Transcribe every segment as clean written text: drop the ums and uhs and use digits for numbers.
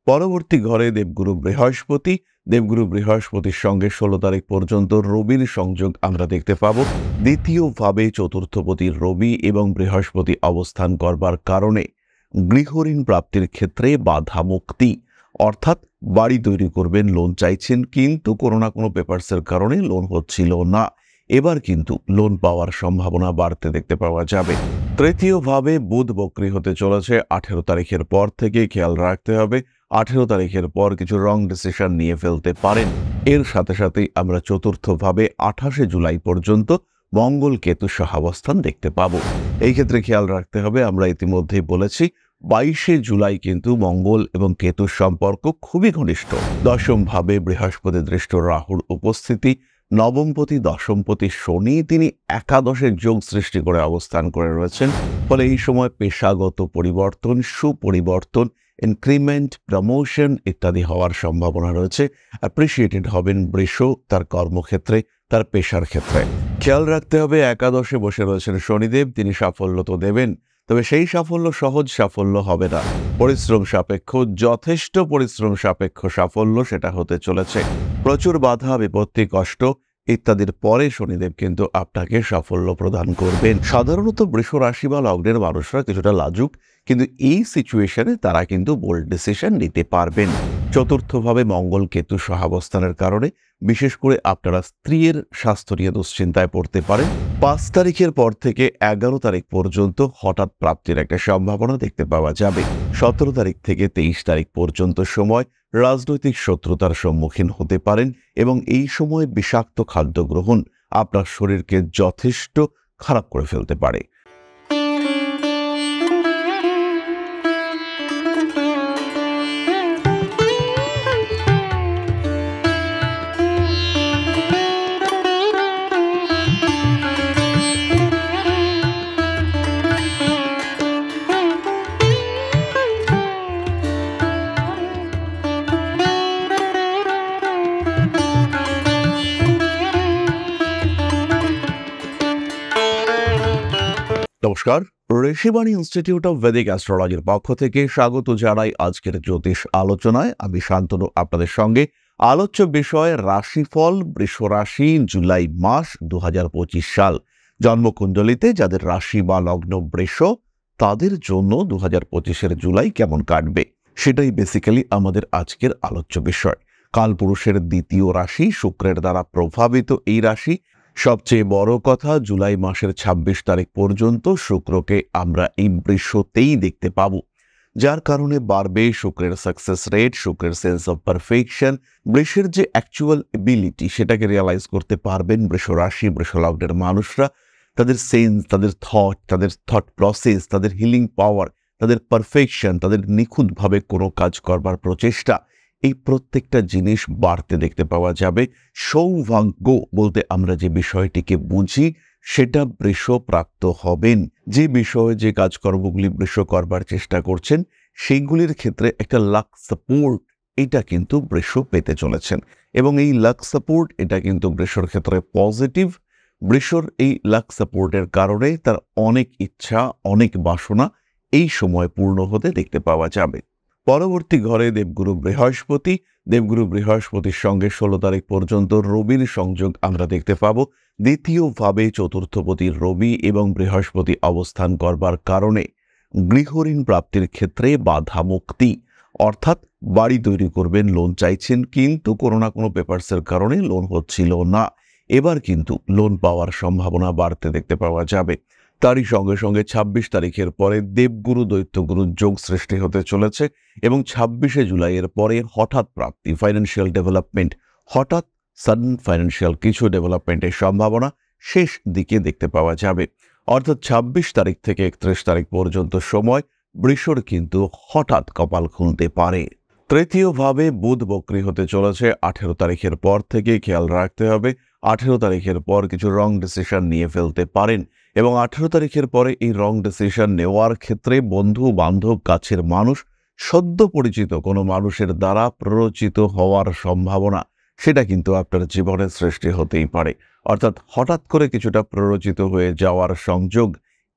পরবর্তী ঘরে দেবগুরু বৃহস্পতির সঙ্গে 16 তারিখ পর্যন্ত রবির সংযোগ আমরা দেখতে পাব। দ্বিতীয়ভাবে চতুর্থপতি রবি এবং বৃহস্পতি অবস্থান করবার কারণে গৃহঋণ প্রাপ্তির ক্ষেত্রে বাধা মুক্তি, অর্থাৎ বাড়ি তৈরি করবেন, লোন চাইছেন কিন্তু কোনো না কোনো পেপারসের কারণে লোন হচ্ছিল না, এবার কিন্তু লোন পাওয়ার সম্ভাবনা বাড়তে দেখতে পাওয়া যাবে। তৃতীয়ভাবে বুধ বক্রী হতে চলেছে 18 তারিখের পর থেকে, খেয়াল রাখতে হবে 18 তারিখের পর কিছু রং ডিসিশন নিয়ে ফেলতে পারেন। এর সাথে সাথেই আমরা চতুর্থভাবে 28 জুলাই পর্যন্ত মঙ্গল কেতু সহাবস্থান দেখতে পাব। এই ক্ষেত্রে খেয়াল রাখতে হবে, আমরা ইতিমধ্যেই বলেছি 22 জুলাই কিন্তু মঙ্গল এবং কেতুর সম্পর্ক খুবই ঘনিষ্ঠ। দশমভাবে বৃহস্পতি দৃষ্ট রাহুর উপস্থিতি, নবমপতি দশমপতি শনি তিনি একাদশের যোগ সৃষ্টি করে অবস্থান করে রয়েছেন। ফলে এই সময় পেশাগত পরিবর্তন, সুপরিবর্তন, ইনক্রিমেন্ট, প্রমোশন ইত্যাদি হওয়ার সম্ভাবনা রয়েছে। অ্যাপ্রিসিয়েটেড হবেন বৃষ তার কর্মক্ষেত্রে, তার পেশার ক্ষেত্রে। খেয়াল রাখতে হবে একাদশে বসে রয়েছেন শনিদেব, তিনি সাফল্য তো দেবেন, তবে সেই সাফল্য সহজ সাফল্য হবে না, পরিশ্রম সাপেক্ষ, যথেষ্ট পরিশ্রম সাপেক্ষ সাফল্য সেটা হতে চলেছে। প্রচুর বাধা, বিপত্তি, কষ্ট ইত্যাদির পরে শনিদেব কিন্তু আপনাকে সাফল্য প্রদান করবেন। সাধারণত বৃষ রাশি বা লগ্নের মানুষরা কিছুটা লাজুক, কিন্তু এই সিচুয়েশনে তারা কিন্তু বোল্ড ডিসিশন নিতে পারবেন। চতুর্থভাবে মঙ্গল কেতু সহাবস্থানের কারণে বিশেষ করে আপনারা স্ত্রীর স্বাস্থ্য নিয়ে দুশ্চিন্তায় পড়তে পারেন। 5 তারিখের পর থেকে 11 তারিখ পর্যন্ত হঠাৎ প্রাপ্তির একটা সম্ভাবনা দেখতে পাওয়া যাবে। 17 তারিখ থেকে 23 তারিখ পর্যন্ত সময় রাজনৈতিক শত্রুতার সম্মুখীন হতে পারেন এবং এই সময় বিষাক্ত খাদ্য গ্রহণ আপনার শরীরকে যথেষ্ট খারাপ করে ফেলতে পারে। নমস্কার, ঋষিবাণী ইনস্টিটিউট অফ ভেদিক অ্যাস্ট্রোলজির পক্ষ থেকে স্বাগত জানাই আজকের জ্যোতিষ আলোচনায়। আমি শান্তনু আপনাদের সঙ্গে। আলোচ্য বিষয় রাশিফল বৃষ রাশি জুলাই মাস 2025 সাল। জন্মকুণ্ডলিতে যাদের রাশি বা লগ্ন বৃষ, তাদের জন্য 2025-এর জুলাই কেমন কাটবে সেটাই বেসিক্যালি আমাদের আজকের আলোচ্য বিষয়। কালপুরুষের দ্বিতীয় রাশি, শুক্রের দ্বারা প্রভাবিত এই রাশি। সবচেয়ে বড় কথা, জুলাই মাসের 26 তারিখ পর্যন্ত শুক্রকে আমরা এই বৃষতেই দেখতে পাব, যার কারণে বাড়বে শুক্রের সাকসেস রেট, শুক্রের সেন্স অফ পারফেকশন। বৃষের যে অ্যাকচুয়াল এবিলিটি সেটাকে রিয়ালাইজ করতে পারবেন বৃষ রাশি বৃষ লগ্নের মানুষরা। তাদের সেন্স, তাদের থট প্রসেস, তাদের হিলিং পাওয়ার, তাদের পারফেকশন, তাদের নিখুঁতভাবে কোনো কাজ করবার প্রচেষ্টা, এই প্রত্যেকটা জিনিস বাড়তে দেখতে পাওয়া যাবে। সৌভাগ্য বলতে আমরা যে বিষয়টিকে বুঝি সেটা বৃষ প্রাপ্ত হবেন। যে বিষয়ে যে কাজকর্মগুলি বৃষ করবার চেষ্টা করছেন সেইগুলির ক্ষেত্রে একটা লাক সাপোর্ট এটা কিন্তু বৃষ পেতে চলেছেন, এবং এই লাক সাপোর্ট এটা কিন্তু বৃষর ক্ষেত্রে পজিটিভ। বৃষর এই লাক সাপোর্টের কারণে তার অনেক ইচ্ছা, অনেক বাসনা এই সময় পূর্ণ হতে দেখতে পাওয়া যাবে। পরবর্তী ঘরে দেবগুরু বৃহস্পতির সঙ্গে 16 তারিখ পর্যন্ত রবির সংযোগ আমরা দেখতে পাব। দ্বিতীয়ভাবে চতুর্থপতি রবি এবং বৃহস্পতি অবস্থান করবার কারণে গৃহঋণ প্রাপ্তির ক্ষেত্রে বাধা মুক্তি, অর্থাৎ বাড়ি তৈরি করবেন, লোন চাইছেন কিন্তু কোনো না কোনো পেপারসের কারণে লোন হচ্ছিল না, এবার কিন্তু লোন পাওয়ার সম্ভাবনা বাড়তে দেখতে পাওয়া যাবে। তারই সঙ্গে সঙ্গে 26 তারিখের পরে দেবগুরু দৈত্যগুরু যোগ সৃষ্টি হতে চলেছে এবং 26 জুলাইয়ের পরে হঠাৎ প্রাপ্তি, ফাইন্যান্সিয়াল ডেভেলপমেন্ট, হঠাৎ সাডেন ফাইন্যান্সিয়াল কিছু ডেভেলপমেন্টের সম্ভাবনা শেষ দিকে দেখতে পাওয়া যাবে। অর্থাৎ 26 তারিখ থেকে 31 তারিখ পর্যন্ত সময় বৃষর কিন্তু হঠাৎ কপাল খুলতে পারে। তৃতীয়ভাবে বুধ বক্রী হতে চলেছে 18 তারিখের পর থেকে, খেয়াল রাখতে হবে 18 তারিখের পর কিছু রং ডিসিশন নিয়ে ফেলতে পারেন, এবং 18 তারিখের পরে এই রং ডিসিশন নেওয়ার ক্ষেত্রে বন্ধু বান্ধব, কাছের মানুষ, সদ্য পরিচিত কোনো মানুষের দ্বারা প্ররোচিত হওয়ার সম্ভাবনা সেটা কিন্তু আপনার জীবনে সৃষ্টি হতেই পারে। অর্থাৎ হঠাৎ করে কিছুটা প্ররোচিত হয়ে যাওয়ার সংযোগ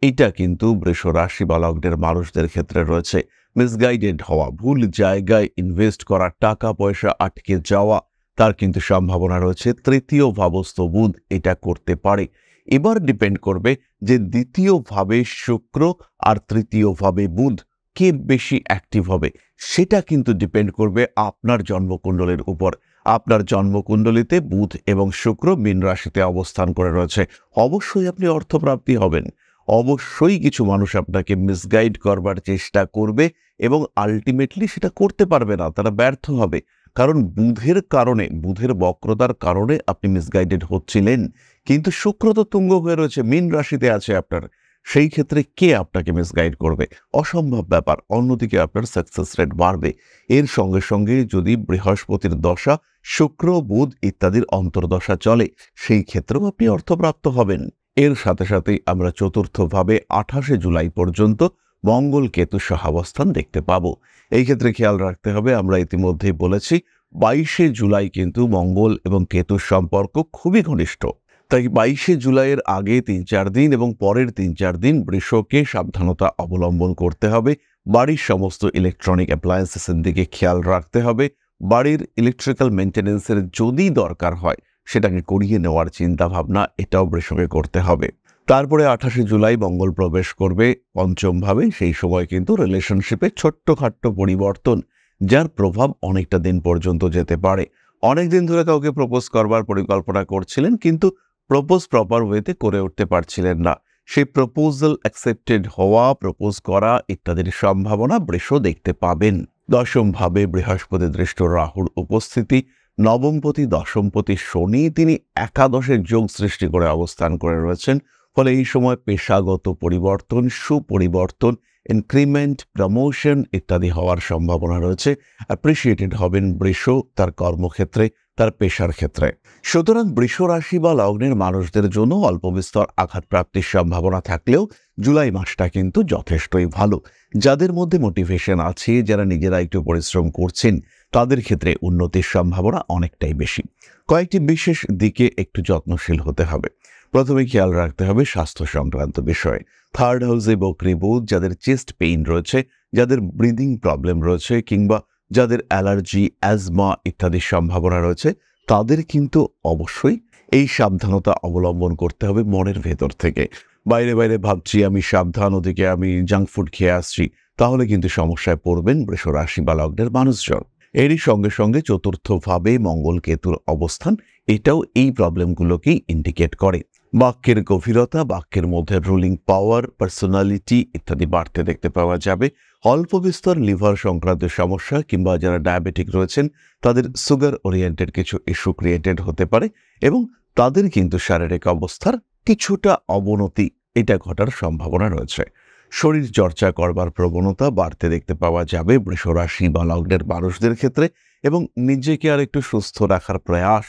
এটা কিন্তু বৃষ রাশি বা লগ্নের মানুষদের ক্ষেত্রে রয়েছে। মিসগাইডেড হওয়া, ভুল জায়গায় ইনভেস্ট করা, টাকা পয়সা আটকে যাওয়া, তার কিন্তু সম্ভাবনা রয়েছে। তৃতীয় ভাবস্থ বুধ এটা করতে পারে। এবার ডিপেন্ড করবে যে দ্বিতীয় ভাবে শুক্র আর তৃতীয় ভাবে বুধ কে বেশি অ্যাক্টিভ হবে, সেটা কিন্তু ডিপেন্ড করবে আপনার জন্মকুণ্ডলীর উপর। আপনার জন্মকুণ্ডলিতে বুধ এবং শুক্র মীন রাশিতে অবস্থান করে রয়েছে। অবশ্যই আপনি অর্থপ্রাপ্তি হবেন, অবশ্যই কিছু মানুষ আপনাকে মিসগাইড করবার চেষ্টা করবে এবং আলটিমেটলি সেটা করতে পারবে না, তারা ব্যর্থ হবে। কারণ বুধের কারণে, বুধের বক্রতার কারণে আপনি মিসগাইডেড হচ্ছিলেন, কিন্তু শুক্র তো তুঙ্গ হয়ে রয়েছে, মীন রাশিতে আছে আপনার। সেই ক্ষেত্রে কে আপনাকে মিসগাইড করবে? অসম্ভব ব্যাপার। অন্যদিকে আপনার সাকসেস রেট বাড়বে। এর সঙ্গে সঙ্গে যদি বৃহস্পতির দশা, শুক্র বুধ ইত্যাদির অন্তর্দশা চলে, সেই ক্ষেত্রেও আপনি অর্থপ্রাপ্ত হবেন। এর সাথে সাথেই আমরা চতুর্থভাবে 28শে জুলাই পর্যন্ত মঙ্গল কেতু সহাবস্থান দেখতে পাবো। এই ক্ষেত্রে খেয়াল রাখতে হবে, আমরা ইতিমধ্যেই বলেছি 22শে জুলাই কিন্তু মঙ্গল এবং কেতুর সম্পর্ক খুবই ঘনিষ্ঠ। তাই 22শে জুলাইয়ের আগে 3-4 দিন এবং পরের 3-4 দিন বৃষকে সাবধানতা অবলম্বন করতে হবে। বাড়ির সমস্ত ইলেকট্রনিক অ্যাপ্লায়েন্সেসের দিকে খেয়াল রাখতে হবে। বাড়ির ইলেকট্রিক্যাল মেনটেন্যান্সের যদি দরকার হয় সেটাকে করিয়ে নেওয়ার চিন্তা ভাবনা এটাও বৃষকে করতে হবে। তারপরে 28শে জুলাই মঙ্গল প্রবেশ করবে পঞ্চমভাবে। সেই সময় কিন্তু রিলেশনশিপে ছোট্টখাট্ট পরিবর্তন, যার প্রভাব অনেকটা দিন পর্যন্ত যেতে পারে। অনেকদিন ধরে কাউকে প্রপোজ করবার পরিকল্পনা করছিলেন, কিন্তু প্রপোজ প্রপার ওয়েতে করে উঠতে পারছিলেন না। সেই প্রপোজাল অ্যাকসেপ্টেড হওয়া, প্রপোজ করা ইত্যাদির সম্ভাবনা বৃষ দেখতে পাবেন। দশমভাবে বৃহস্পতি দৃষ্ট রাহুর উপস্থিতি, নবমপতি দশমপতি শনি তিনি একাদশের যোগ সৃষ্টি করে অবস্থান করে রয়েছেন। ফলে এই সময় পেশাগত পরিবর্তন, সুপরিবর্তন, ইনক্রিমেন্ট, প্রমোশন ইত্যাদি হওয়ার সম্ভাবনা রয়েছে। অ্যাপ্রিসিয়েটেড হবেন বৃষ তার কর্মক্ষেত্রে, তার পেশার ক্ষেত্রে। সুতরাং বৃষ রাশি বা লগ্নের মানুষদের জন্য অল্প বিস্তর আঘাতপ্রাপ্তির সম্ভাবনা থাকলেও জুলাই মাসটা কিন্তু যথেষ্টই ভালো। যাদের মধ্যে মোটিভেশন আছে, যারা নিজেরা একটু পরিশ্রম করছেন, তাদের ক্ষেত্রে উন্নতির সম্ভাবনা অনেকটাই বেশি। কয়েকটি বিশেষ দিকে একটু যত্নশীল হতে হবে। প্রথমে খেয়াল রাখতে হবে স্বাস্থ্য সংক্রান্ত বিষয়ে। 3rd হাউসে বকরি বুধ, যাদের চেস্ট পেইন রয়েছে, যাদের ব্রিদিং প্রবলেম রয়েছে, কিংবা যাদের অ্যালার্জি, অ্যাজমা ইত্যাদির সম্ভাবনা রয়েছে, তাদের কিন্তু অবশ্যই এই সাবধানতা অবলম্বন করতে হবে মনের ভেতর থেকে। বাইরে বাইরে ভাবছি আমি সাবধান, ওদিকে আমি জাঙ্ক ফুড খেয়ে আসছি, তাহলে কিন্তু সমস্যায় পড়বেন বৃষ রাশি বা লগ্নের মানুষজন। এরই সঙ্গে সঙ্গে চতুর্থভাবে মঙ্গল কেতুর অবস্থান, এটাও এই প্রবলেমগুলোকেই ইন্ডিকেট করে। বাক্যের গভীরতা, বাক্যের মধ্যে রুলিং পাওয়ার, পার্সোনালিটি ইত্যাদি বাড়তে দেখতে পাওয়া যাবে। অল্প বিস্তর লিভার সংক্রান্ত সমস্যা কিংবা যারা ডায়াবেটিক রয়েছেন তাদের সুগার ওরিয়েন্টেড কিছু ইস্যু ক্রিয়েটেড হতে পারে এবং তাদের কিন্তু শারীরিক অবস্থার কিছুটা অবনতি এটা ঘটার সম্ভাবনা রয়েছে। শরীর চর্চা করবার প্রবণতা বাড়তে দেখতে পাওয়া যাবে বৃষ রাশি বা লগ্নের মানুষদের ক্ষেত্রে এবং নিজেকে আর একটু সুস্থ রাখার প্রয়াস,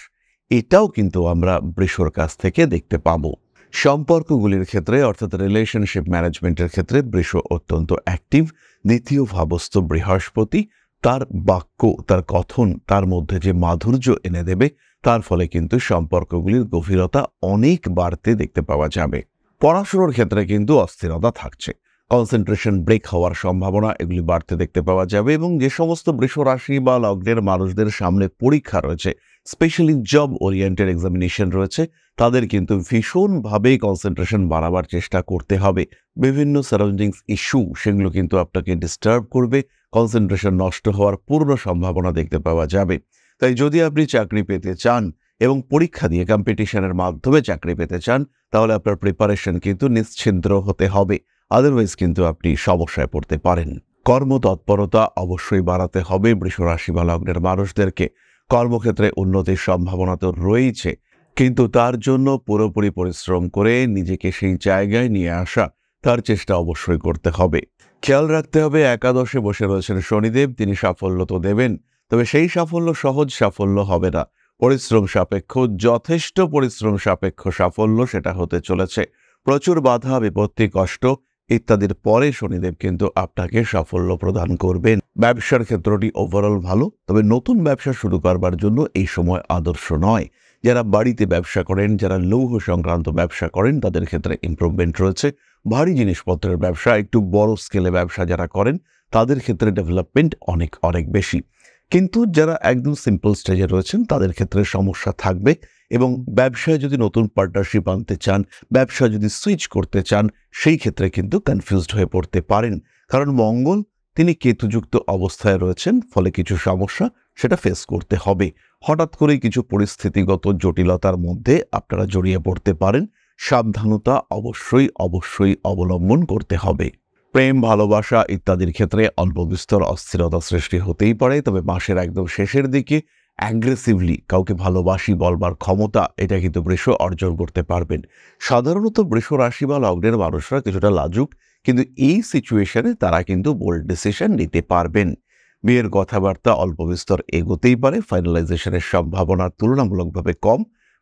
এটাও কিন্তু আমরা বৃষর কাছ থেকে দেখতে পাবো। সম্পর্কগুলির ক্ষেত্রে অর্থাৎ রিলেশনশিপ ম্যানেজমেন্টের ক্ষেত্রে বৃষ অত্যন্ত অ্যাক্টিভ। দ্বিতীয় ভাবস্থ বৃহস্পতি, তার বাক্য, তার কথন, তার মধ্যে যে মাধুর্য এনে দেবে, তার ফলে কিন্তু সম্পর্কগুলির গভীরতা অনেক বাড়তে দেখতে পাওয়া যাবে। পড়াশোনার ক্ষেত্রে কিন্তু অস্থিরতা থাকছে, কনসেন্ট্রেশন ব্রেক হওয়ার সম্ভাবনা এগুলি বাড়তে দেখতে পাওয়া যাবে এবং যে সমস্ত বৃষ রাশি বা লগ্নের মানুষদের সামনে পরীক্ষা রয়েছে, স্পেশালি জব ওরিয়েন্টেড এক্সামিনেশন রয়েছে, তাদের কিন্তু ভীষণভাবে কনসেন্ট্রেশন বাড়াবার চেষ্টা করতে হবে। বিভিন্ন সারাউন্ডিংস ইস্যু সেগুলো কিন্তু আপনাকে ডিস্টার্ব করবে, কনসেন্ট্রেশন নষ্ট হওয়ার পূর্ণ সম্ভাবনা দেখতে পাওয়া যাবে। তাই যদি আপনি চাকরি পেতে চান এবং পরীক্ষা দিয়ে কম্পিটিশনের মাধ্যমে চাকরি পেতে চান, তাহলে আপনার প্রিপারেশন কিন্তু নিশ্চিন্দ্র হতে হবে, আদারওয়াইজ কিন্তু আপনি সমস্যায় পড়তে পারেন। কর্মতৎপরতা অবশ্যই বাড়াতে হবে বৃষ রাশি বা লগ্নের মানুষদেরকে। কর্মক্ষেত্রে উন্নতির সম্ভাবনা তো রয়েছে, কিন্তু তার জন্য পুরোপুরি পরিশ্রম করে নিজেকে সেই জায়গায় নিয়ে আসা, তার চেষ্টা অবশ্যই করতে হবে। খেয়াল রাখতে হবে একাদশে বসে রয়েছেন শনিদেব, তিনি সাফল্য তো দেবেন, তবে সেই সাফল্য সহজ সাফল্য হবে না, পরিশ্রম সাপেক্ষ, যথেষ্ট পরিশ্রম সাপেক্ষ সাফল্য সেটা হতে চলেছে। প্রচুর বাধা, বিপত্তি, কষ্ট ইত্যাদির পরে শনিদেব কিন্তু আপনাকে সাফল্য প্রদান করবেন। ব্যবসার ক্ষেত্রটি ওভারঅল ভালো, তবে নতুন ব্যবসা শুরু করবার জন্য এই সময় আদর্শ নয়। যারা বাড়িতে ব্যবসা করেন, যারা লৌহ সংক্রান্ত ব্যবসা করেন, তাদের ক্ষেত্রে ইমপ্রুভমেন্ট রয়েছে। ভারী জিনিসপত্রের ব্যবসা, একটু বড় স্কেলে ব্যবসা যারা করেন, তাদের ক্ষেত্রে ডেভেলপমেন্ট অনেক অনেক বেশি। কিন্তু যারা একদম সিম্পল স্টেজে রয়েছেন তাদের ক্ষেত্রে সমস্যা থাকবে, এবং ব্যবসায় যদি নতুন পার্টনারশিপ আনতে চান, ব্যবসা যদি সুইচ করতে চান, সেই ক্ষেত্রে কিন্তু কনফিউজড হয়ে পড়তে পারেন। কারণ মঙ্গল তিনি কেতুযুক্ত অবস্থায় রয়েছেন, ফলে কিছু সমস্যা সেটা ফেস করতে হবে। হঠাৎ করেই কিছু পরিস্থিতিগত জটিলতার মধ্যে আপনারা জড়িয়ে পড়তে পারেন। সাবধানতা অবশ্যই অবশ্যই অবলম্বন করতে হবে। প্রেম, ভালোবাসা ইত্যাদির ক্ষেত্রে অল্প বিস্তর অস্থিরতা সৃষ্টি হতেই পারে, তবে মাসের একদম শেষের দিকে অ্যাগ্রেসিভলি কাউকে ভালোবাসি বলবার ক্ষমতা এটা কিন্তু বৃষ অর্জন করতে পারবেন। সাধারণত বৃষ রাশি বা লগ্নের মানুষরা কিছুটা লাজুক, কিন্তু এই সিচুয়েশনে তারা কিন্তু বোল্ড ডিসিশন নিতে পারবেন। বিয়ের কথাবার্তা অল্প বিস্তর এগোতেই পারে, ফাইনালাইজেশনের সম্ভাবনা তুলনামূলকভাবে কম,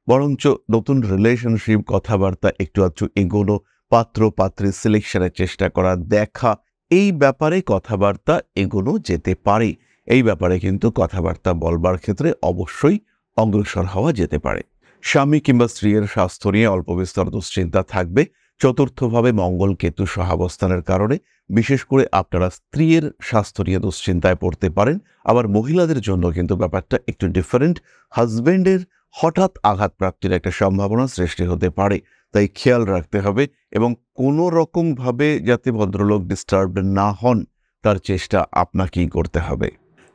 বরঞ্চ নতুন রিলেশনশিপ কথাবার্তা একটু আধটু এগোনো, পাত্র পাত্রী সিলেকশনের চেষ্টা করা, দেখা, এই ব্যাপারে কথাবার্তা এগোনো যেতে পারে। এই ব্যাপারে কিন্তু কথাবার্তা বলবার ক্ষেত্রে অবশ্যই অগ্রসর হওয়া যেতে পারে। স্বামী কিংবা স্ত্রীর স্বাস্থ্য নিয়ে অল্প বিস্তর দুশ্চিন্তা থাকবে। চতুর্থভাবে মঙ্গল কেতু সহাবস্থানের কারণে বিশেষ করে আপনারা স্ত্রীর স্বাস্থ্য নিয়ে দুশ্চিন্তায় পড়তে পারেন। আবার মহিলাদের জন্য কিন্তু ব্যাপারটা একটু ডিফারেন্ট। হাজব্যান্ডের হঠাৎ আঘাতপ্রাপ্তির একটা সম্ভাবনা সৃষ্টি হতে পারে, তাই খেয়াল রাখতে হবে, এবং কোনো রকমভাবে যাতে ভদ্রলোক ডিস্টার্ব না হন তার চেষ্টা আপনাকেই করতে হবে।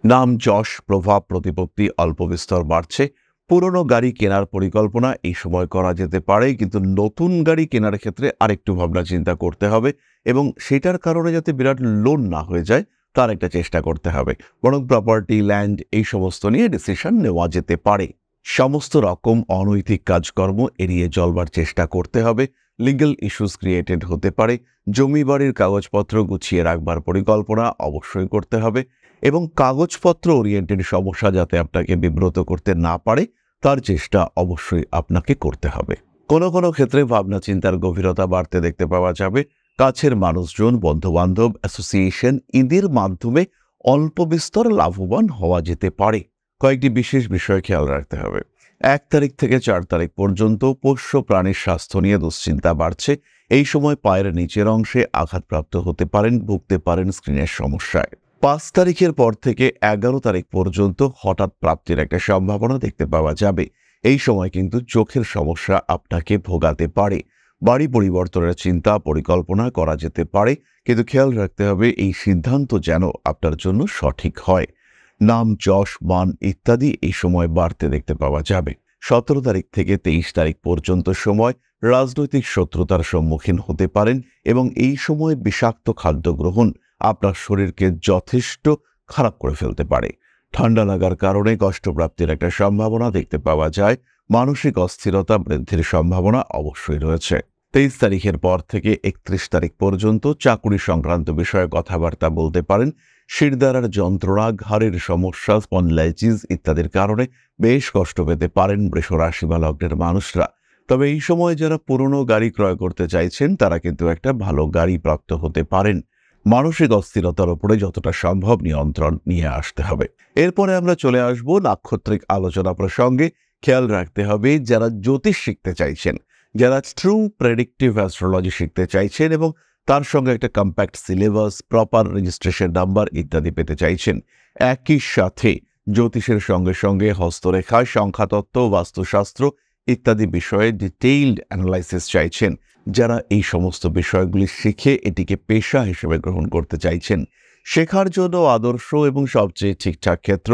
নাম, যশ, প্রভাব, প্রতিপত্তি অল্প বিস্তর বাড়ছে। পুরনো গাড়ি কেনার পরিকল্পনা এই সময় করা যেতে পারে, কিন্তু নতুন গাড়ি কেনার ক্ষেত্রে আরেকটু ভাবনা চিন্তা করতে হবে, এবং সেটার কারণে যাতে বিরাট লোন না হয়ে যায় তার একটা চেষ্টা করতে হবে। বরং প্রপার্টি, ল্যান্ড এই সমস্ত নিয়ে ডিসিশন নেওয়া যেতে পারে। সমস্ত রকম অনৈতিক কাজকর্ম এড়িয়ে চলবার চেষ্টা করতে হবে। লিগ্যাল ইস্যুস ক্রিয়েটেড হতে পারে। জমি বাড়ির কাগজপত্র গুছিয়ে রাখবার পরিকল্পনা অবশ্যই করতে হবে, এবং কাগজপত্র ওরিয়েন্টেড সমস্যা যাতে আপনাকে বিব্রত করতে না পারে তার চেষ্টা অবশ্যই আপনাকে করতে হবে। কোনো কোনো ক্ষেত্রে ভাবনা চিন্তার গভীরতা বাড়তে দেখতে পাওয়া যাবে। কাছের মানুষজন, বন্ধুবান্ধব, অ্যাসোসিয়েশন এদের মাধ্যমে অল্প বিস্তর লাভবান হওয়া যেতে পারে। কয়েকটি বিশেষ বিষয় খেয়াল রাখতে হবে। 1 তারিখ থেকে 4 তারিখ পর্যন্ত পোষ্য প্রাণীর স্বাস্থ্য নিয়ে দুশ্চিন্তা বাড়ছে। এই সময় পায়ের নিচের অংশে আঘাতপ্রাপ্ত হতে পারেন, ভুগতে পারেন স্ক্রিনের সমস্যায়। 5 তারিখের পর থেকে 11 তারিখ পর্যন্ত হঠাৎ প্রাপ্তির একটা সম্ভাবনা দেখতে পাওয়া যাবে। এই সময় কিন্তু চোখের সমস্যা আপনাকে ভোগাতে পারে। বাড়ি পরিবর্তনের চিন্তা পরিকল্পনা করা যেতে পারে, কিন্তু খেয়াল রাখতে হবে এই সিদ্ধান্ত যেন আপনার জন্য সঠিক হয়। নাম, যশ, মান ইত্যাদি এই সময় বাড়তে দেখতে পাওয়া যাবে। 17 তারিখ থেকে 23 তারিখ পর্যন্ত সময় রাজনৈতিক শত্রুতার সম্মুখীন হতে পারেন, এবং এই সময় বিষাক্ত খাদ্য গ্রহণ আপনার শরীরকে যথেষ্ট খারাপ করে ফেলতে পারে। ঠান্ডা লাগার কারণে কষ্টপ্রাপ্তির একটা সম্ভাবনা দেখতে পাওয়া যায়। মানসিক অস্থিরতা বৃদ্ধির সম্ভাবনা অবশ্যই রয়েছে। 23 তারিখের পর থেকে 31 তারিখ পর্যন্ত চাকুরি সংক্রান্ত বিষয়ে কথাবার্তা বলতে পারেন। শিরদাঁড়ার যন্ত্রণা, ঘাড়ের সমস্যা, স্পন্ডলাইটিস ইত্যাদির কারণে বেশ কষ্ট পেতে পারেন বৃষ রাশি বা লগ্নের মানুষরা। তবে এই সময় যারা পুরনো গাড়ি ক্রয় করতে চাইছেন তারা কিন্তু একটা ভালো গাড়ি প্রাপ্ত হতে পারেন। মানসিক অস্থিরতার উপরে যতটা সম্ভব নিয়ন্ত্রণ নিয়ে আসতে হবে। এরপরে আমরা চলে আসব নাক্ষত্রিক আলোচনা প্রসঙ্গে। খেয়াল রাখতে হবে যারা জ্যোতিষ শিখতে চাইছেন, যারা ট্রু প্রেডিক্টিভ অ্যাস্ট্রোলজি শিখতে চাইছেন এবং তার সঙ্গে একটা compact syllabus, proper registration number ইত্যাদি পেতে চাইছেন, একই সাথে জ্যোতিষের সঙ্গে সঙ্গে হস্তরেখা, সংখ্যাতত্ত্ব, বাস্তুশাস্ত্র ইত্যাদি বিষয়ে ডিটেইলড অ্যানালাইসিস চাইছেন, যারা এই সমস্ত বিষয়গুলি শিখে এটিকে পেশা হিসেবে গ্রহণ করতে চাইছেন, শেখার জন্য আদর্শ এবং সবচেয়ে ঠিকঠাক ক্ষেত্র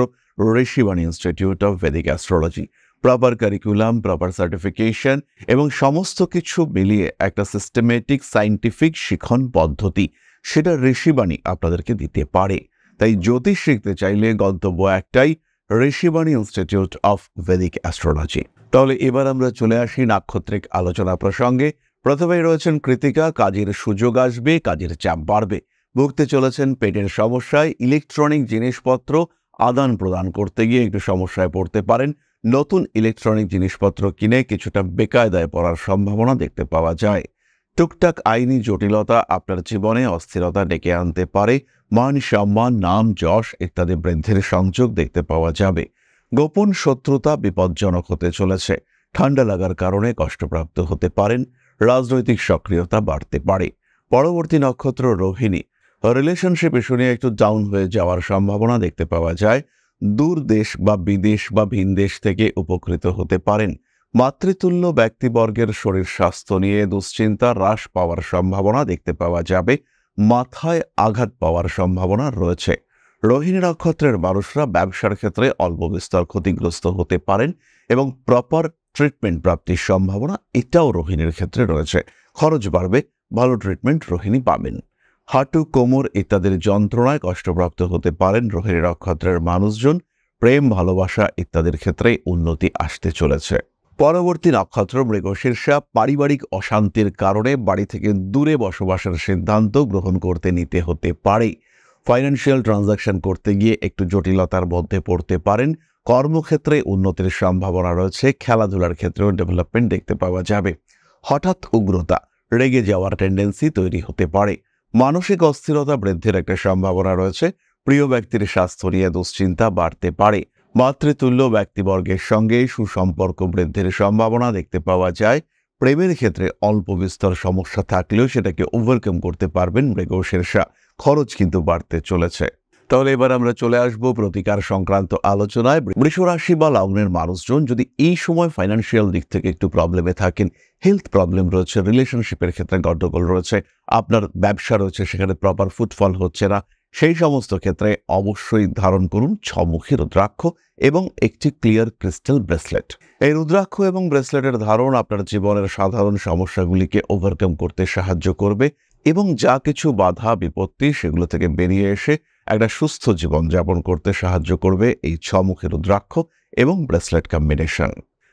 Rishibani institute of Vedic astrology. Proper curriculum, proper certification এবং সমস্ত কিছু মিলিয়ে একটা সিস্টেমেটিক সায়েন্টিফিক শিখন পদ্ধতি, সেটা ঋষিবাণী আপনাদেরকে দিতে পারে। তাই জ্যোতিষ শিখতে চাইলে গন্তব্য একটাই, Rishibani institute of Vedic astrology. তাহলে এবার আমরা চলে আসি নাক্ষত্রিক আলোচনা প্রসঙ্গে। প্রথমেই রয়েছেন কৃতিকা। কাজের সুযোগ আসবে, কাজের চাপ বাড়বে, ভুগতে চলেছেন পেটের সমস্যায়। ইলেকট্রনিক জিনিসপত্র আদান প্রদান করতে গিয়ে একটু সমস্যায় পড়তে পারেন। নতুন ইলেকট্রনিক জিনিসপত্র কিনে কিছুটা বেকায়দায় পড়ার সম্ভাবনা দেখতে পাওয়া যায়। টুকটাক আইনি জটিলতা আপনার জীবনে অস্থিরতা ডেকে আনতে পারে। মান সম্মান, নাম, যশ ইত্যাদি বৃদ্ধির সংযোগ দেখতে পাওয়া যাবে। গোপন শত্রুতা বিপজ্জনক হতে চলেছে। ঠান্ডা লাগার কারণে কষ্টপ্রাপ্ত হতে পারেন। রাজনৈতিক সক্রিয়তা বাড়তে পারে। পরবর্তী নক্ষত্র রোহিণী। রিলেশনশিপ ইস্যু নিয়ে একটু ডাউন হয়ে যাওয়ার সম্ভাবনা দেখতে পাওয়া যায়। দূর দেশ বা বিদেশ বা ভিন দেশ থেকে উপকৃত হতে পারেন। মাতৃতুল্য ব্যক্তিবর্গের শরীর স্বাস্থ্য নিয়ে দুশ্চিন্তা হ্রাস পাওয়ার সম্ভাবনা দেখতে পাওয়া যাবে। মাথায় আঘাত পাওয়ার সম্ভাবনা রয়েছে। রোহিণী নক্ষত্রের মানুষরা ব্যবসার ক্ষেত্রে অল্প বিস্তর ক্ষতিগ্রস্ত হতে পারেন এবং প্রপার ট্রিটমেন্ট প্রাপ্তির সম্ভাবনা এটাও রোহিণীর ক্ষেত্রে রয়েছে। খরচ বাড়বে, ভালো ট্রিটমেন্ট রোহিণী পাবেন। হাঁটু, কোমর ইত্যাদির যন্ত্রণায় কষ্টপ্রাপ্ত হতে পারেন রোহিণী নক্ষত্রের মানুষজন। প্রেম, ভালোবাসা ইত্যাদির ক্ষেত্রে উন্নতি আসতে চলেছে। পরবর্তী নক্ষত্র মৃগশীর্ষা। পারিবারিক অশান্তির কারণে বাড়ি থেকে দূরে বসবাসের সিদ্ধান্ত গ্রহণ করতে নিতে হতে পারে। ফাইন্যান্সিয়াল ট্রানজাকশন করতে গিয়ে একটু জটিলতার মধ্যে পড়তে পারেন। কর্মক্ষেত্রে উন্নতির সম্ভাবনা রয়েছে। খেলাধুলার ক্ষেত্রেও ডেভেলপমেন্ট দেখতে পাওয়া যাবে। হঠাৎ উগ্রতা, রেগে যাওয়ার টেন্ডেন্সি তৈরি হতে পারে। মানসিক অস্থিরতা বৃদ্ধির একটা সম্ভাবনা রয়েছে। প্রিয় ব্যক্তির স্বাস্থ্য নিয়ে দুশ্চিন্তা বাড়তে পারে। মাতৃতুল্য ব্যক্তিবর্গের সঙ্গে সুসম্পর্ক বৃদ্ধির সম্ভাবনা দেখতে পাওয়া যায়। প্রেমের ক্ষেত্রে অল্প বিস্তর সমস্যা থাকলেও সেটাকে ওভারকাম করতে পারবেন মৃগশীর্ষা। খরচ কিন্তু বাড়তে চলেছে। তাহলে এবার আমরা চলে আসব প্রতিকার সংক্রান্ত আলোচনায়। বৃষ রাশি বা লগ্নের মানুষজন যদি এই সময় ফাইন্যান্সিয়াল দিক থেকে একটু প্রবলেমে থাকেন, হেলথ প্রবলেম রয়েছে, রিলেশনশিপের ক্ষেত্রে গন্ডগোল রয়েছে, আপনার ব্যবসা রয়েছে সেখানে প্রপার ফুটফল হচ্ছে না, সেই সমস্ত ক্ষেত্রে অবশ্যই ধারণ করুন ছমুখী রুদ্রাক্ষ এবং একটি ক্লিয়ার ক্রিস্টাল ব্রেসলেট। এই রুদ্রাক্ষ এবং ব্রেসলেটের ধারণ আপনার জীবনের সাধারণ সমস্যাগুলিকে ওভারকাম করতে সাহায্য করবে এবং যা কিছু বাধা বিপত্তি সেগুলো থেকে বেরিয়ে এসে একটা সুস্থ জীবন যাপন করতে সাহায্য করবে এই ছমুখী রুদ্রাক্ষ এবং ব্রেসলেট কম্বিনেশন।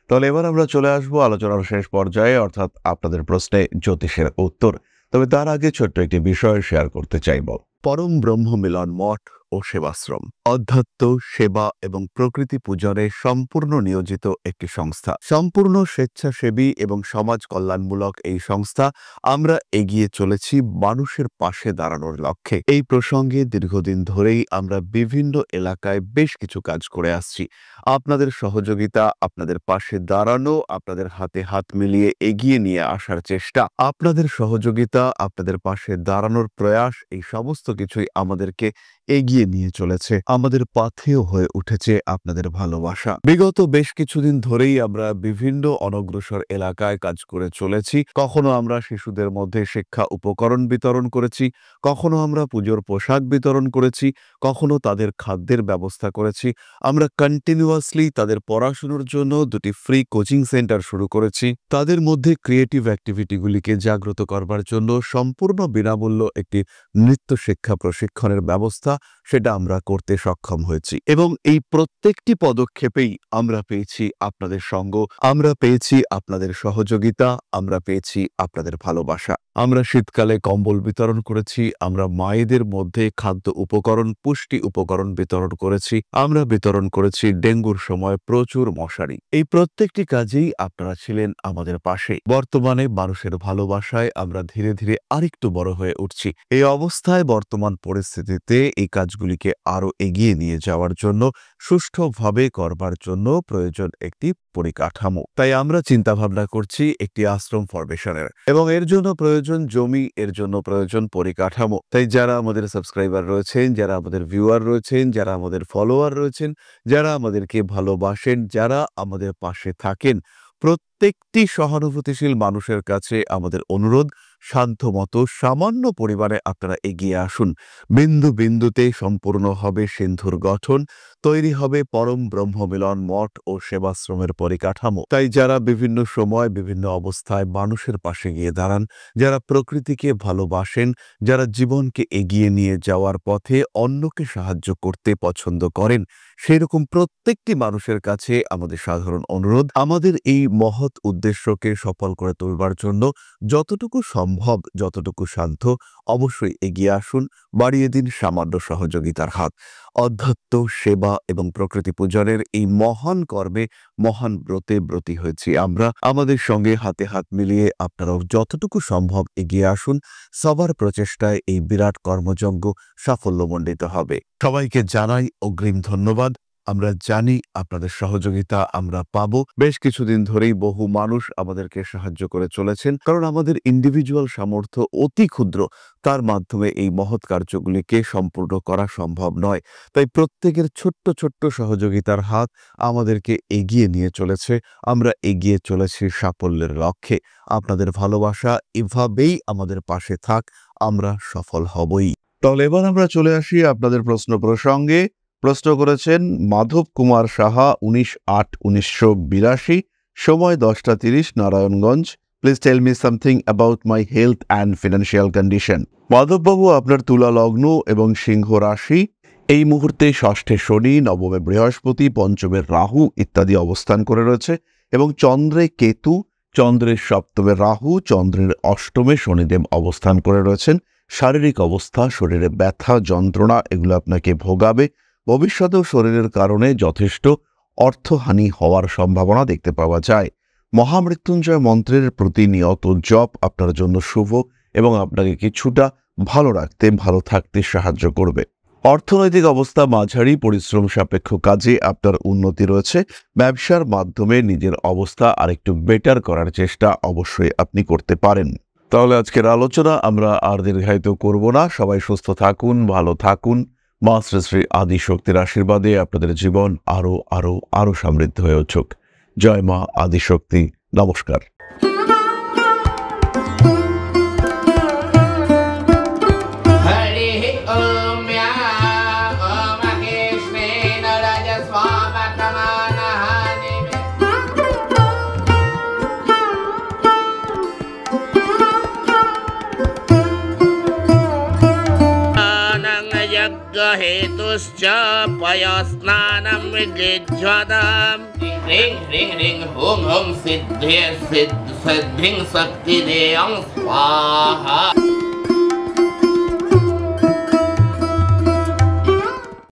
তাহলে এবার আমরা চলে আসবো আলোচনার শেষ পর্যায়ে, অর্থাৎ আপনাদের প্রশ্নে জ্যোতিষের উত্তর। তবে তার আগে ছোট্ট একটি বিষয় শেয়ার করতে চাইব। পরম ব্রহ্ম মিলন মঠ ও সেবাশ্রম অধ্যাত্ম, সেবা এবং প্রকৃতি পূজনে সম্পূর্ণ নিয়োজিত একটি সংস্থা। সম্পূর্ণ স্বেচ্ছাসেবী এবং সমাজ কল্যাণমূলক এই সংস্থা আমরা এগিয়ে চলেছি মানুষের পাশে দাঁড়ানোর লক্ষ্যে। এই প্রসঙ্গে দীর্ঘদিন ধরেই আমরা বিভিন্ন এলাকায় বেশ কিছু কাজ করে আসছি। আপনাদের সহযোগিতা, আপনাদের পাশে দাঁড়ানো, আপনাদের হাতে হাত মিলিয়ে এগিয়ে নিয়ে আসার চেষ্টা, আপনাদের সহযোগিতা, আপনাদের পাশে দাঁড়ানোর প্রয়াস, এই সমস্ত কিছুই আমাদেরকে এগিয়ে নিয়ে চলেছে। আমাদের পাথেয় হয়ে উঠেছে আপনাদের ভালোবাসা। বিগত বেশ কিছুদিন ধরেই আমরা বিভিন্ন অনগ্রসর এলাকায় কাজ করে চলেছি। কখনো আমরা শিশুদের মধ্যে শিক্ষা উপকরণ বিতরণ করেছি, কখনো আমরা পুজোর পোশাক বিতরণ করেছি, কখনো তাদের খাদ্যের ব্যবস্থা করেছি। আমরা কন্টিনিউয়াসলি তাদের পড়াশোনার জন্য 2টি ফ্রি কোচিং সেন্টার শুরু করেছি। তাদের মধ্যে ক্রিয়েটিভ অ্যাক্টিভিটিগুলিকে জাগ্রত করবার জন্য সম্পূর্ণ বিনামূল্য একটি নৃত্য শিক্ষা প্রশিক্ষণের ব্যবস্থা সেটা আমরা করতে সক্ষম হয়েছি এবং এই প্রত্যেকটি পদক্ষেপেই আমরা পেয়েছি আপনাদের সঙ্গ, আমরা পেয়েছি আপনাদের সহযোগিতা, আমরা পেয়েছি আপনাদের ভালোবাসা। আমরা শীতকালে কম্বল বিতরণ করেছি, আমরা মায়েদের মধ্যে খাদ্য উপকরণ, পুষ্টি উপকরণ বিতরণ করেছি, আমরা বিতরণ করেছি ডেঙ্গুর সময় প্রচুর মশারি। এই প্রত্যেকটি কাজেই আপনারা ছিলেন আমাদের পাশে। বর্তমানে মানুষের ভালোবাসায় আমরা ধীরে ধীরে আরেকটু বড় হয়ে উঠছি। এই অবস্থায় বর্তমান পরিস্থিতিতে এই কাজগুলিকে আরো এগিয়ে নিয়ে যাওয়ার জন্য, সুষ্ঠুভাবে করবার জন্য প্রয়োজন একটি পরিকাঠামো। তাই আমরা চিন্তা ভাবনা করছি একটি আশ্রম ফরমেশনের এবং এর জন্য প্রয়োজন জমি, এর জন্য প্রয়োজন পরিকাঠামো। তাই যারা আমাদের সাবস্ক্রাইবার রয়েছেন, যারা আমাদের ভিউয়ার রয়েছেন, যারা আমাদের ফলোয়ার রয়েছেন, যারা আমাদেরকে ভালোবাসেন, যারা আমাদের পাশে থাকেন, প্রত্যেকটি সহানুভূতিশীল মানুষের কাছে আমাদের অনুরোধ, সাধ্যমতো সামান্য পরিমাণে আপনারা এগিয়ে আসুন। বিন্দু বিন্দুতে সম্পূর্ণ হবে সিন্ধুর গঠন, তৈরি হবে পরম ব্রহ্ম মিলন মঠ ও সেবাশ্রমের পরিকাঠামো। তাই যারা বিভিন্ন সময় বিভিন্ন অবস্থায় মানুষের পাশে গিয়ে দাঁড়ান, যারা প্রকৃতিকে ভালোবাসেন, যারা জীবনকে এগিয়ে নিয়ে যাওয়ার পথে অন্যকে সাহায্য করতে পছন্দ করেন, সেরকম প্রত্যেকটি মানুষের কাছে আমাদের সাধারণ অনুরোধ, আমাদের এই মহৎ উদ্দেশ্যকে সফল করে তুলবার জন্য যতটুকু সম্ভব, যতটুকু সাধ্য অবশ্যই এগিয়ে আসুন, বাড়িয়ে দিন সামান্য সহযোগিতার হাত। অধ্যাত্ম, সেবা এবং প্রকৃতি পূজনের এই মহান কর্মে, মহান ব্রতে ব্রতী হয়েছি আমরা। আমাদের সঙ্গে হাতে হাত মিলিয়ে আপনারাও যতটুকু সম্ভব এগিয়ে আসুন। সবার প্রচেষ্টায় এই বিরাট কর্মযজ্ঞ সাফল্যমণ্ডিত হবে। সবাইকে জানাই অগ্রিম ধন্যবাদ। আমরা জানি আপনাদের সহযোগিতা আমরা পাবো। বেশ কিছুদিন ধরেই বহু মানুষ আমাদেরকে সাহায্য করে চলেছেন, কারণ আমাদের ইন্ডিভিজুয়াল সামর্থ্য অতি ক্ষুদ্র, তার মাধ্যমে এই মহৎ কার্যগুলিকে সম্পূর্ণ করা সম্ভব নয়। তাই প্রত্যেকের ছোট্ট ছোট্ট সহযোগিতার হাত আমাদেরকে এগিয়ে নিয়ে চলেছে। আমরা এগিয়ে চলেছি সাফল্যের লক্ষ্যে। আপনাদের ভালোবাসা এভাবেই আমাদের পাশে থাক, আমরা সফল হবই। তাহলে এবার আমরা চলে আসি আপনাদের প্রশ্ন প্রসঙ্গে। প্রশ্ন করেছেন মাধব কুমার সাহা, 19/8/1982, সময় 10টা 30, Narayanganj. Please tell me something about my health and financial condition. মাধববাবু, আপনার তুলা লগ্ন এবং সিংহ রাশি। এই মুহূর্তে ষষ্ঠে শনি, নবমে বৃহস্পতি, পঞ্চমে রাহু ইত্যাদি অবস্থান করে রয়েছে এবং চন্দ্রে কেতু, চন্দ্রের সপ্তমে রাহু, চন্দ্রের অষ্টমে শনিদেব অবস্থান করে রয়েছেন। শারীরিক অবস্থা, শরীরে ব্যথা যন্ত্রণা এগুলো আপনাকে ভোগাবে। ভবিষ্যতেও শরীরের কারণে যথেষ্ট অর্থহানি হওয়ার সম্ভাবনা দেখতে পাওয়া যায়। মহামৃত্যুঞ্জয় মন্ত্রের প্রতিনিয়ত জপ আপনার জন্য শুভ এবং আপনাকে কিছুটা ভালো রাখতে, ভালো থাকতে সাহায্য করবে। অর্থনৈতিক অবস্থা মাঝারি, পরিশ্রম সাপেক্ষ কাজে আপনার উন্নতি রয়েছে। ব্যবসার মাধ্যমে নিজের অবস্থা আরেকটু বেটার করার চেষ্টা অবশ্যই আপনি করতে পারেন। তাহলে আজকের আলোচনা আমরা আর দীর্ঘায়িত করব না। সবাই সুস্থ থাকুন, ভালো থাকুন। মা শ্রী শ্রী আদিশক্তির আশীর্বাদে আপনাদের জীবন আরো আরো আরো সমৃদ্ধ হয়ে উঠুক। জয় মা আদিশক্তি। নমস্কার। हेतुश्च पयस्नानं विद्युज्वदां ह्रीं ह्रीं ह्रीं हुं हुं सिद्धिं शक्तिदेयं स्वाहा।